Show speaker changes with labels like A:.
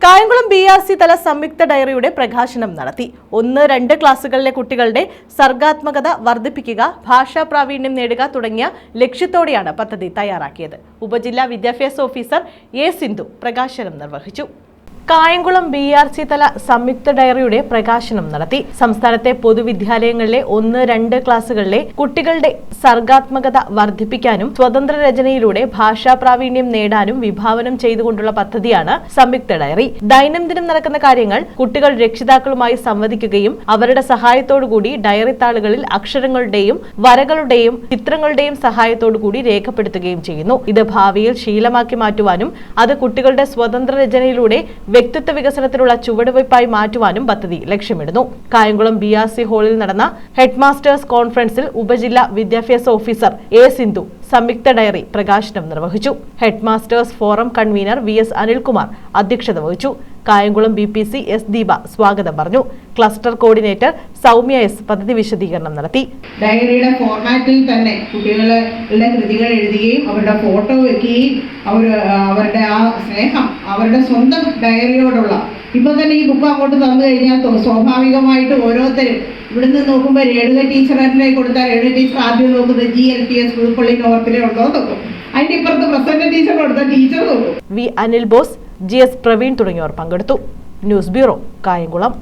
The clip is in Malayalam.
A: കായംകുളം BRC തല സംയുക്ത ഡയറിയുടെ പ്രകാശനം നടത്തി. 1-2 ക്ലാസുകളിലെ കുട്ടികളുടെ സർഗാത്മകത വർദ്ധിപ്പിക്കുക, ഭാഷാ പ്രാവീണ്യം നേടുക തുടങ്ങിയ ലക്ഷ്യത്തോടെയാണ് പദ്ധതി തയ്യാറാക്കിയത്. ഉപജില്ലാ വിദ്യാഭ്യാസ ഓഫീസർ A. സിന്ധു പ്രകാശനം നിർവഹിച്ചു. കായംകുളം BRC തല സംയുക്ത ഡയറിയുടെ പ്രകാശനം നടത്തി. സംസ്ഥാനത്തെ പൊതുവിദ്യാലയങ്ങളിലെ 1-2 ക്ലാസുകളിലെ കുട്ടികളുടെ സർഗാത്മകത വർദ്ധിപ്പിക്കാനും സ്വതന്ത്ര രചനയിലൂടെ ഭാഷാ പ്രാവീണ്യം നേടാനും വിഭാവനം ചെയ്തുകൊണ്ടുള്ള പദ്ധതിയാണ് സംയുക്ത ഡയറി. ദൈനംദിനം നടക്കുന്ന കാര്യങ്ങൾ കുട്ടികൾ രക്ഷിതാക്കളുമായി സംവദിക്കുകയും അവരുടെ സഹായത്തോടുകൂടി ഡയറി താളുകളിൽ അക്ഷരങ്ങളുടെയും വരകളുടെയും ചിത്രങ്ങളുടെയും സഹായത്തോടുകൂടി രേഖപ്പെടുത്തുകയും ചെയ്യുന്നു. ഇത് ഭാവിയിൽ ശീലമാക്കി മാറ്റുവാനും അത് കുട്ടികളുടെ സ്വതന്ത്ര രചനയിലൂടെ വ്യക്തിത്വ വികസനത്തിനുള്ള ചുവടുവയ്പായി മാറ്റുവാനും പദ്ധതി ലക്ഷ്യമിടുന്നു. കായംകുളം BRC ഹാളിൽ നടന്ന ഹെഡ് മാസ്റ്റേഴ്സ് കോൺഫറൻസിൽ ഉപജില്ലാ വിദ്യാഭ്യാസ ഓഫീസർ A. സിന്ധു സംയുക്ത ഡയറി പ്രകാശനം നിർവഹിച്ചു. Head masters forum convener VS Anilkumar അധ്യക്ഷത വഹിച്ചു. Kayamkulam BPC S. ദീപ സ്വാഗതം പറഞ്ഞു. Cluster coordinator Soumya S. പദ്ധതി വിശദീകരണം നടത്തി.
B: ഡയറിയുടെ ഫോർമാറ്റിൽ തന്നെ കുട്ടികളുടെ കൃതികൾ എഴുതുകയും അവരുടെ ഫോട്ടോ വെക്കുകയും അവരുടെ ആ സ്നേഹം അവരുടെ സ്വന്തം ഡയറിയോടുള്ള ഇപ്പൊ തന്നെ ഈ ബുക്ക് അങ്ങോട്ട് തന്നു കഴിഞ്ഞാൽ സ്വാഭാവികമായിട്ട് ഓരോരുത്തരും ഇവിടുന്ന് നോക്കുമ്പോൾ രേണുക ടീച്ചറിനെ കൊടുത്താൽ രേണുക ടീച്ചർ ആദ്യം നോക്കുന്നത് GLPS പുതുപ്പള്ളി നോർത്തിലെ ഉണ്ടോ നോക്കും. അതിന്റെ ഇപ്പുറത്ത് പ്രസന്റ് ടീച്ചർ കൊടുത്ത ടീച്ചർ നോക്കും.
A: V. Anil boss, GS Praveen തുടങ്ങിയവർ പങ്കെടുത്തു. News bureau, Kayamkulam.